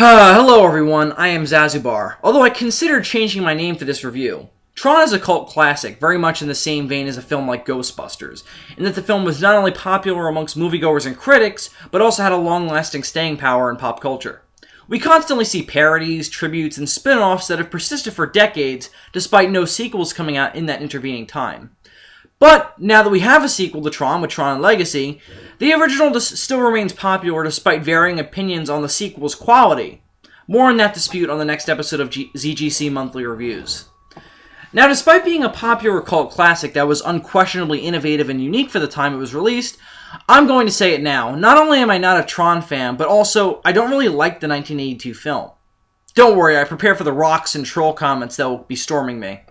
Hello everyone, I am Zazubaar, although I considered changing my name for this review. Tron is a cult classic, very much in the same vein as a film like Ghostbusters, in that the film was not only popular amongst moviegoers and critics, but also had a long-lasting staying power in pop culture. We constantly see parodies, tributes, and spin-offs that have persisted for decades, despite no sequels coming out in that intervening time. But now that we have a sequel to Tron with Tron Legacy, the original still remains popular despite varying opinions on the sequel's quality. More on that dispute on the next episode of ZGC Monthly Reviews. Now, despite being a popular cult classic that was unquestionably innovative and unique for the time it was released, I'm going to say it now. Not only am I not a Tron fan, but also I don't really like the 1982 film. Don't worry, I prepare for the rocks and troll comments that will be storming me.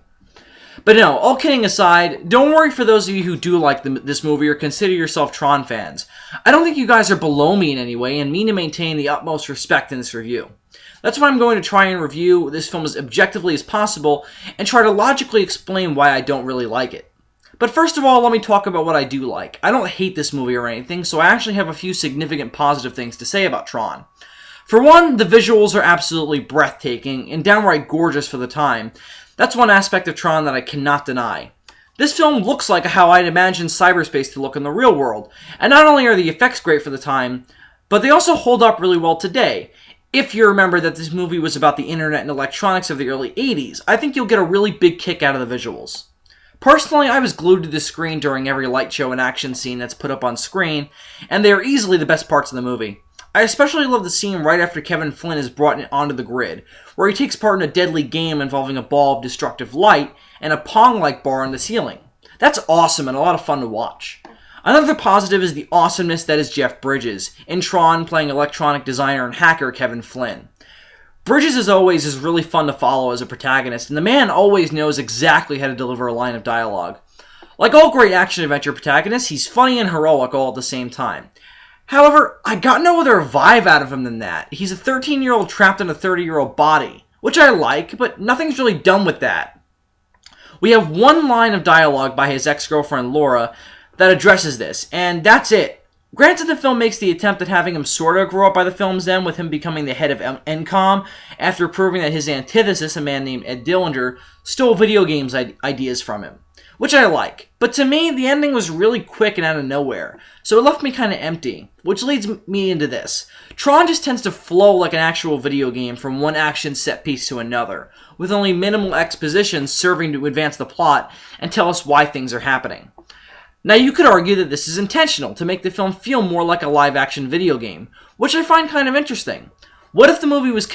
But no, all kidding aside, don't worry for those of you who do like this movie or consider yourself Tron fans. I don't think you guys are below me in any way and mean to maintain the utmost respect in this review. That's why I'm going to try and review this film as objectively as possible and try to logically explain why I don't really like it. But first of all, let me talk about what I do like. I don't hate this movie or anything, so I actually have a few significant positive things to say about Tron. For one, the visuals are absolutely breathtaking and downright gorgeous for the time. That's one aspect of Tron that I cannot deny. This film looks like how I'd imagine cyberspace to look in the real world, and not only are the effects great for the time, but they also hold up really well today. If you remember that this movie was about the internet and electronics of the early 80s, I think you'll get a really big kick out of the visuals. Personally, I was glued to the screen during every light show and action scene that's put up on screen, and they are easily the best parts of the movie. I especially love the scene right after Kevin Flynn is brought onto the grid, where he takes part in a deadly game involving a ball of destructive light and a Pong-like bar on the ceiling. That's awesome and a lot of fun to watch. Another positive is the awesomeness that is Jeff Bridges, in Tron playing electronic designer and hacker Kevin Flynn. Bridges, as always, is really fun to follow as a protagonist, and the man always knows exactly how to deliver a line of dialogue. Like all great action-adventure protagonists, he's funny and heroic all at the same time. However, I got no other vibe out of him than that. He's a 13-year-old trapped in a 30-year-old body, which I like, but nothing's really done with that. We have one line of dialogue by his ex-girlfriend Laura that addresses this, and that's it. Granted, the film makes the attempt at having him sorta grow up by the film's end, with him becoming the head of NCOM after proving that his antithesis, a man named Ed Dillinger, stole video games ideas from him, which I like. But to me, the ending was really quick and out of nowhere, so it left me kind of empty, which leads me into this. Tron just tends to flow like an actual video game from one action set piece to another, with only minimal exposition serving to advance the plot and tell us why things are happening. Now, you could argue that this is intentional, to make the film feel more like a live-action video game, which I find kind of interesting. What if the movie was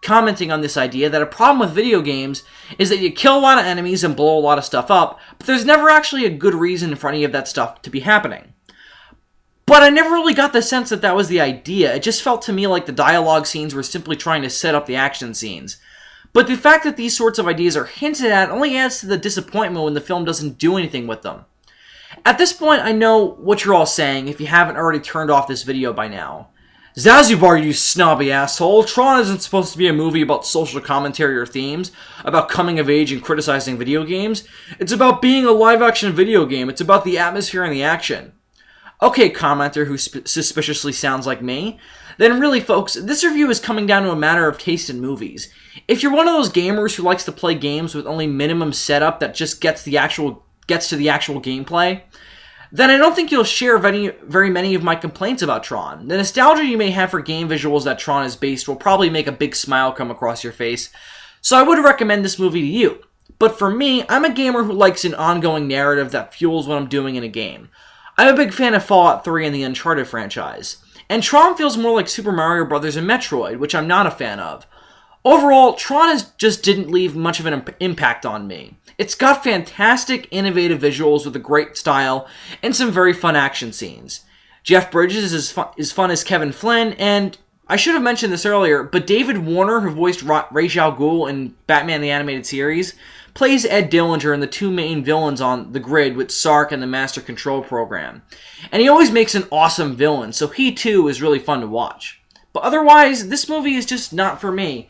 commenting on this idea that a problem with video games is that you kill a lot of enemies and blow a lot of stuff up, but there's never actually a good reason for any of that stuff to be happening? But I never really got the sense that that was the idea. It just felt to me like the dialogue scenes were simply trying to set up the action scenes. But the fact that these sorts of ideas are hinted at only adds to the disappointment when the film doesn't do anything with them. At this point, I know what you're all saying if you haven't already turned off this video by now. Zazubaar, you snobby asshole! Tron isn't supposed to be a movie about social commentary or themes, about coming of age and criticizing video games. It's about being a live-action video game. It's about the atmosphere and the action. Okay, commenter who suspiciously sounds like me. Then really, folks, this review is coming down to a matter of taste in movies. If you're one of those gamers who likes to play games with only minimum setup that just gets to the actual gameplay, then I don't think you'll share very many of my complaints about Tron. The nostalgia you may have for game visuals that Tron is based will probably make a big smile come across your face, so I would recommend this movie to you. But for me, I'm a gamer who likes an ongoing narrative that fuels what I'm doing in a game. I'm a big fan of Fallout 3 and the Uncharted franchise, and Tron feels more like Super Mario Bros. And Metroid, which I'm not a fan of. Overall, Tron just didn't leave much of an impact on me. It's got fantastic, innovative visuals with a great style and some very fun action scenes. Jeff Bridges is fun as Kevin Flynn, and I should have mentioned this earlier, but David Warner, who voiced Ra's al Ghul in Batman the Animated Series, plays Ed Dillinger in the two main villains on the grid with Sark and the Master Control Program. And he always makes an awesome villain, so he too is really fun to watch. But otherwise, this movie is just not for me,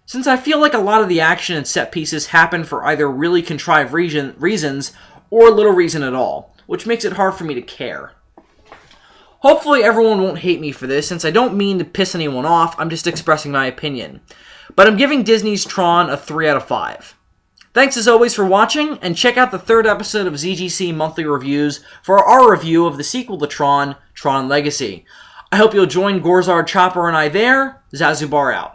since I feel like a lot of the action and set pieces happen for either really contrived reasons or little reason at all, which makes it hard for me to care. Hopefully everyone won't hate me for this, since I don't mean to piss anyone off, I'm just expressing my opinion. But I'm giving Disney's Tron a 3 out of 5. Thanks as always for watching, and check out the 3rd episode of ZGC Monthly Reviews for our review of the sequel to Tron, Tron Legacy. I hope you'll join Gorzard, Chopper, and I there. Zazubaar out.